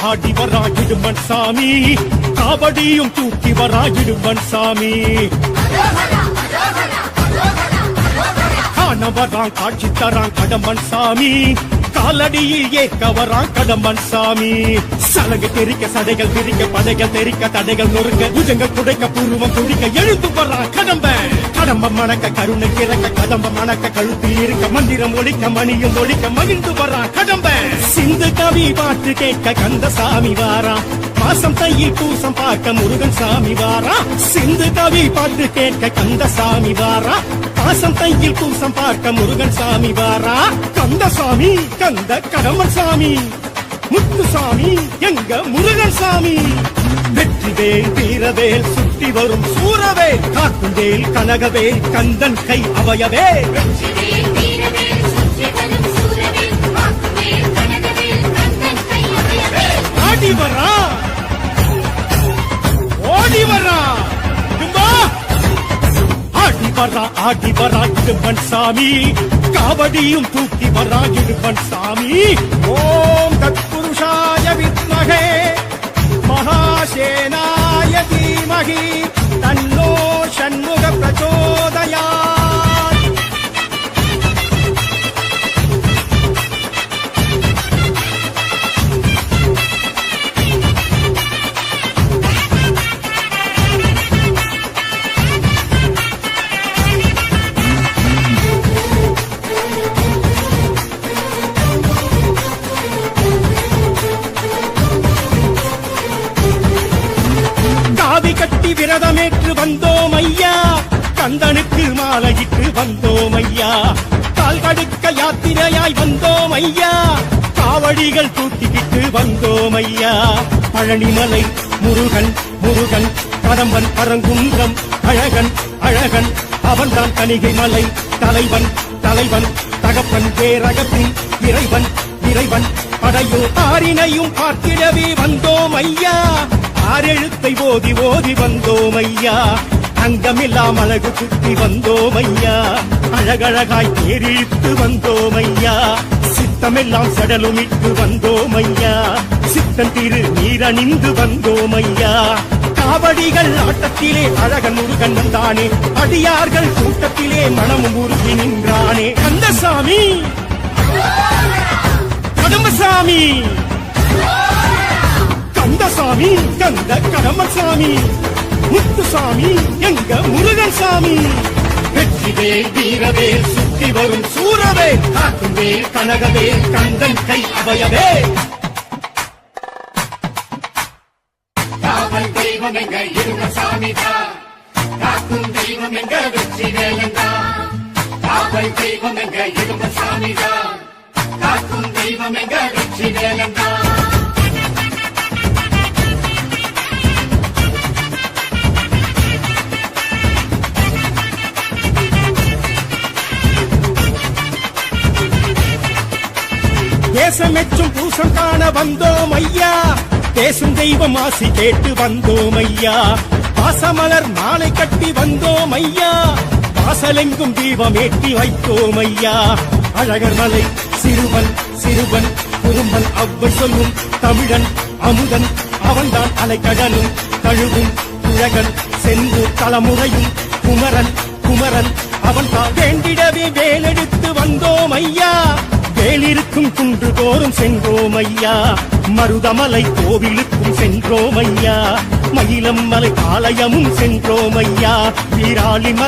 ஆடி வரா இடுமன் சாமி, காவடியும் தூக்கி வரா இடுமன் சாமி. காண வரான் காட்சி தரான் கடம்பன் சாமி, காலடியில் ஏற்க வரான் கடம்பன் சாமி. சலங்கு தெரிக்க சடைகள் திரிக்க படைகள் தெரிக்க தடைகள் நொறுங்க புஜங்கள் துடைக்க பூர்வம் துடிக்க எழுந்து வரான் கடம்பன். கடம்பம் மணக்க கருணை கிறக்க கதம்பம் மணக்க கழுத்தில் இருக்க மந்திரம் ஒழிக்க மணியும் ஒழிக்க மகிழ்ந்து வரான் கடம்பன். சிந்து கவி பாட்டு கேட்க கந்தசாமி வாரா, மாசம் தையில் பூசம் பார்க்க முருகன் சாமி வாரா. சிந்து கவி பாட்டு கேட்க கந்தசாமி வாரா, மாசம் தையில் பூசம் பார்க்க முருகன் சாமி வாரா. கந்தசாமி கந்த கடம்பன் சாமி, முத்துசாமி எங்க முருகன் சாமி. வெற்றிவேல் வீரவேல் சுற்றி வரும் சூரவேல், காக்குவேல் கனகவேல் கந்தன் கை அவயவே. ஆடி வரா ஓடி வரா ஆடி வரா இடும்பன் சாமி, காவடியும் தூக்கி வரா இடும்பன் சாமி. ஓம் தத்புருஷாய வித்மஹே மகாசேனாய தீமஹி தன்னோ ஷண்முக பிரச்சோதயாத். கட்டி விரதமேற்று வந்தோம் ஐயா, கந்தனுக்கு மாலையிட்டு வந்தோம் ஐயா. கால் கடுக்க யாத்திரையாய் வந்தோம் ஐயா, காவடிகள் தூக்கிக்கிட்டு வந்தோம் ஐயா. பழனிமலை முருகன் முருகன், கடம்பன் பரங்குன்றம் அழகன் அழகன், அவன்தான் கணிகை மலை தலைவன் தலைவன், தகப்பன் பேரகத்தின் இறைவன் இறைவன். படையும் ஆரினையும் பார்த்திடவே வந்தோம் ஐயா, ஆரெழுத்தை ஓதி ஓதி வந்தோம் ஐயா. அங்கமில்லாம் அழகு குத்தி வந்தோம் ஐயா, அழகழகாய் தேரிழித்து வந்தோம் ஐயா. சித்தமெல்லாம் சடலுமிட்டு வந்தோம் ஐயா, சித்த புத்தன் திரு நீரணிந்து வந்தோம் ஐயா. காவடிகள் ஆட்டத்திலே அழகன் முருகன் வந்தானே, அடியார்கள் கூட்டத்திலே மனமும் உருகி நின்றானே. கந்தசாமி, கடம்பசாமி, கந்தசாமி, கந்த கடம்பசாமி, முத்துசாமி எங்க முருகன் சாமி. வெற்றிவேல் வீரவேல் சுத்தி வரும் சூரவேல், காக்கும் வேல் கனகவேல் கந்தன் கை அபயவே. காவல் தெய்வம் எங்க இருந்த சாமிதான், காக்கும் தெய்வம் எங்க வெற்றிவேலந்தான். காவல் தெய்வம் எங்க இருந்த சாமிதான், காக்கும் தெய்வம் எங்க வெற்றிவேலந்தான். தேசமெச்சும் பூசம் காண வந்தோம் ஐயா, பேசும் தெய்வம் ஆசி கேட்டு வந்தோம் ஐயா. பாசமலர் மாலை கட்டி வந்தோம் ஐயா, வாசலெங்கும் தீபம் ஏற்றி வைத்தோம் ஐயா. அழகர் மலை சிறுவன் சிறுவன் குறும்பன் அவ்வை சொல்லும் தமிழன் அமுதன், அவன்தான் அலைக்கடனும் தழுவும் குழகன் செந்தூர் தலைமுறையும் குமரன் குமரன், அவன்தான் வேண்டிடவே வேலெடுத்து வந்தோம் ஐயா. வேலிருக்கும் குன்று தோறும் சென்றோம் ஐயா, மருதமலை கோவிலுக்கும் சென்றோம் ஐயா, மயிலம் மலை ஆலயமும் சென்றோம் ஐயா, வீராளிமலை